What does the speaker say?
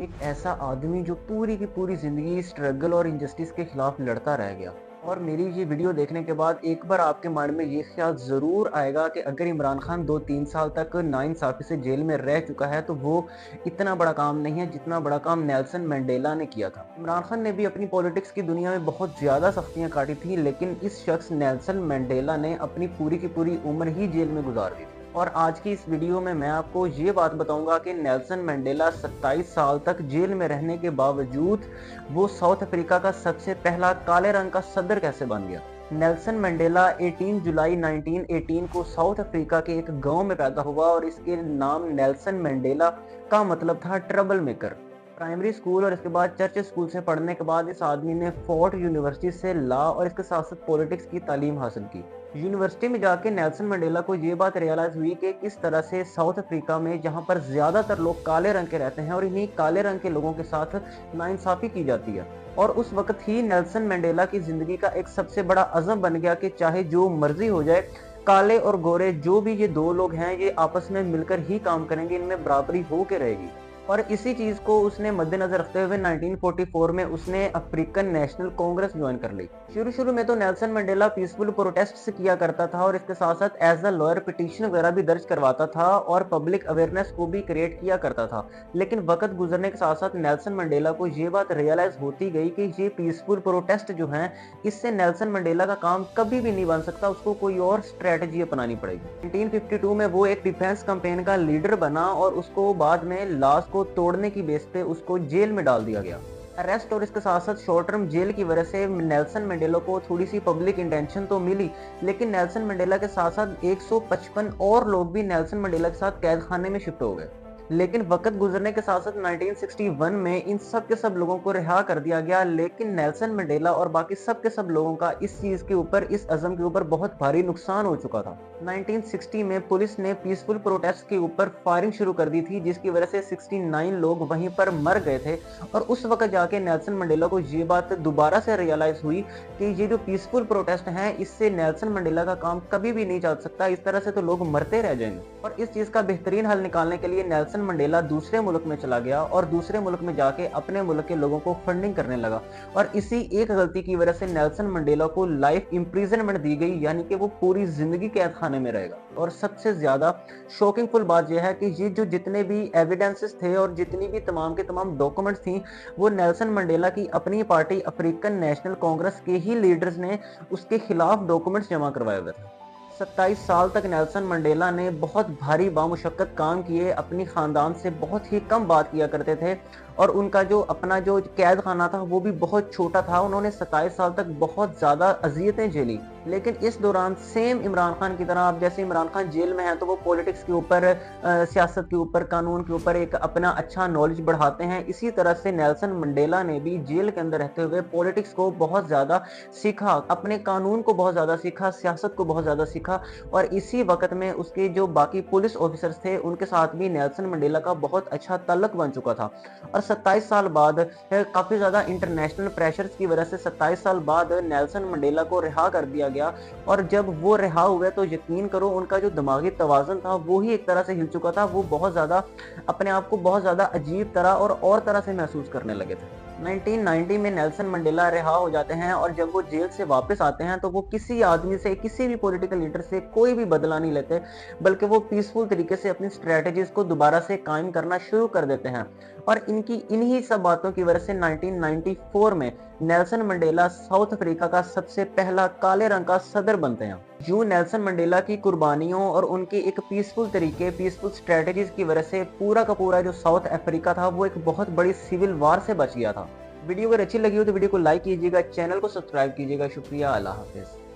एक ऐसा आदमी जो पूरी की पूरी ज़िंदगी स्ट्रगल और इनजस्टिस के खिलाफ लड़ता रह गया। और मेरी ये वीडियो देखने के बाद एक बार आपके माइंड में ये ख्याल ज़रूर आएगा कि अगर इमरान खान 2-3 साल तक नाइंसाफ़ी से जेल में रह चुका है तो वो इतना बड़ा काम नहीं है जितना बड़ा काम नेल्सन मंडेला ने किया था। इमरान खान ने भी अपनी पॉलिटिक्स की दुनिया में बहुत ज़्यादा सख्तियाँ काटी थी, लेकिन इस शख्स नेल्सन मंडेला ने अपनी पूरी की पूरी उम्र ही जेल में गुजार दी थी। और आज की इस वीडियो में मैं आपको ये बात बताऊंगा कि नेल्सन मंडेला 27 साल तक जेल में रहने के बावजूद वो साउथ अफ्रीका का सबसे पहला काले रंग का सदर कैसे बन गया। नेल्सन मंडेला 18 जुलाई 1918 को साउथ अफ्रीका के एक गांव में पैदा हुआ और इसके नाम नेल्सन मंडेला का मतलब था ट्रबल मेकर। प्राइमरी स्कूल और इसके बाद चर्च स्कूल से पढ़ने के बाद इस आदमी ने फोर्ट यूनिवर्सिटी से लॉ और इसके साथ साथ पॉलिटिक्स की तालीम हासिल की। यूनिवर्सिटी में जाके नेल्सन मंडेला को ये बात रियलाइज हुई कि किस तरह से साउथ अफ्रीका में जहाँ पर ज्यादातर लोग काले रंग के रहते हैं और इन्हीं काले रंग के लोगों के साथ नाइंसाफी की जाती है। और उस वक्त ही नेल्सन मंडेला की जिंदगी का एक सबसे बड़ा अज़म बन गया कि चाहे जो मर्जी हो जाए, काले और गोरे जो भी ये दो लोग हैं ये आपस में मिलकर ही काम करेंगे, इनमें बराबरी हो के रहेगी। और इसी चीज को उसने मद्देनजर रखते हुए 1944 में उसने अफ्रीकन नेशनल कांग्रेस ज्वाइन कर ली। शुरू में तो नेल्सन मंडेला पीसफुल प्रोटेस्ट किया करता था और इसके साथ साथ एज अ लॉयर पिटीशन वगैरह भी दर्ज करवाता था और पब्लिक अवेयरनेस को भी क्रिएट किया करता था। लेकिन वक्त गुजरने के साथ साथ नेल्सन मंडेला को ये बात रियलाइज होती गई कि ये पीसफुल प्रोटेस्ट जो है इससे नेल्सन मंडेला का काम कभी भी नहीं बन सकता, उसको कोई और स्ट्रेटजी अपनानी पड़ेगी। 1952 में वो एक डिफेंस कैंपेन का लीडर बना और उसको बाद में लॉज को तोड़ने की बेस पे उसको जेल में डाल दिया गया। अरेस्ट और इसके साथ साथ शॉर्ट टर्म जेल की वजह से नेल्सन मंडेला को थोड़ी सी पब्लिक इंटेंशन तो मिली, लेकिन नेल्सन मंडेला के साथ साथ 155 और लोग भी नेल्सन मंडेला के साथ कैद खाने में शिफ्ट हो गए। लेकिन वक्त गुजरने के साथ साथ 1961 में इन सब के सब लोगों को रिहा कर दिया गया, लेकिन नेल्सन मंडेला और बाकी सब के सब लोगों का इस चीज के ऊपर, इस अज़म के ऊपर बहुत भारी नुकसान हो चुका था। 1960 में पुलिस ने पीसफुल प्रोटेस्ट के ऊपर फायरिंग शुरू कर दी थी, जिसकी वजह से 69 लोग वहीं पर मर गए थे। और उस वक्त जाके नेल्सन मंडेला को ये बात दोबारा से रियलाइज हुई कि ये जो पीसफुल प्रोटेस्ट हैं इससे नेल्सन मंडेला का काम कभी भी नहीं चल सकता, इस तरह से तो लोग मरते रह जाएंगे। और इस चीज का बेहतरीन हल निकालने के लिए नेल्सन मंडेला दूसरे मुल्क में चला गया और दूसरे मुल्क में जाके अपने मुल्क के लोगों को फंडिंग करने लगा। और इसी एक गलती की वजह से नेल्सन मंडेला को लाइफ इंप्रिजनमेंट दी गई, यानी कि वो पूरी जिंदगी कैद खाने में रहेगा। और सबसे ज्यादा शॉकिंग फुल बात यह है कि ये जो जितने भी एविडेंसेस थे और जितनी भी तमाम के तमाम डॉक्यूमेंट्स थी वो नेल्सन मंडेला की अपनी पार्टी अफ्रीकन नेशनल कांग्रेस के ही लीडर्स ने उसके खिलाफ डॉक्यूमेंट्स जमा करवाए हुए थे। 27 साल तक नेल्सन मंडेला ने बहुत भारी बामुशक्कत काम किए, अपनी खानदान से बहुत ही कम बात किया करते थे और उनका जो अपना जो कैद खाना था वो भी बहुत छोटा था। उन्होंने 27 साल तक बहुत ज्यादा अजियतें झेली, लेकिन इस दौरान सेम इमरान खान की तरह, अब जैसे इमरान खान जेल में है तो वो पॉलिटिक्स के ऊपर, सियासत के ऊपर, कानून के ऊपर एक अपना अच्छा नॉलेज बढ़ाते हैं, इसी तरह से नेल्सन मंडेला ने भी जेल के अंदर रहते हुए पॉलिटिक्स को बहुत ज्यादा सीखा, अपने कानून को बहुत ज्यादा सीखा, सियासत को बहुत ज्यादा सीखा। और इसी वक्त में उसके जो बाकी पुलिस ऑफिसर्स थे उनके साथ भी नेल्सन मंडेला का बहुत अच्छा ताल्लुक बन चुका था। और 27 साल बाद काफी ज्यादा इंटरनेशनल प्रेशर्स की वजह से 27 साल बाद नेल्सन मंडेला को रिहा कर दिया गया। और जब वो रिहा हुए तो यकीन करो उनका जो दिमागी तवाज़ुन था वो ही एक तरह से हिल चुका था। वो बहुत ज्यादा अपने आप को बहुत ज्यादा अजीब तरह और तरह से महसूस करने लगे थे। 1990 में नेल्सन मंडेला रिहा हो जाते हैं और जब वो जेल से वापस आते हैं तो वो किसी आदमी से, किसी भी पॉलिटिकल लीडर से कोई भी बदला नहीं लेते, बल्कि वो पीसफुल तरीके से अपनी स्ट्रेटजीज को दोबारा से कायम करना शुरू कर देते हैं। और इन्हीं सब बातों की वजह से 1994 में नेल्सन मंडेला साउथ अफ्रीका का सबसे पहला काले रंग का सदर बनते हैं। यूं नेल्सन मंडेला की कुर्बानियों और उनके एक पीसफुल तरीके, पीसफुल स्ट्रेटजीज की वजह से पूरा का पूरा जो साउथ अफ्रीका था वो एक बहुत बड़ी सिविल वार से बच गया था। वीडियो अगर अच्छी लगी हो तो वीडियो को लाइक कीजिएगा, चैनल को सब्सक्राइब कीजिएगा। शुक्रिया, अल्लाह हाफिज।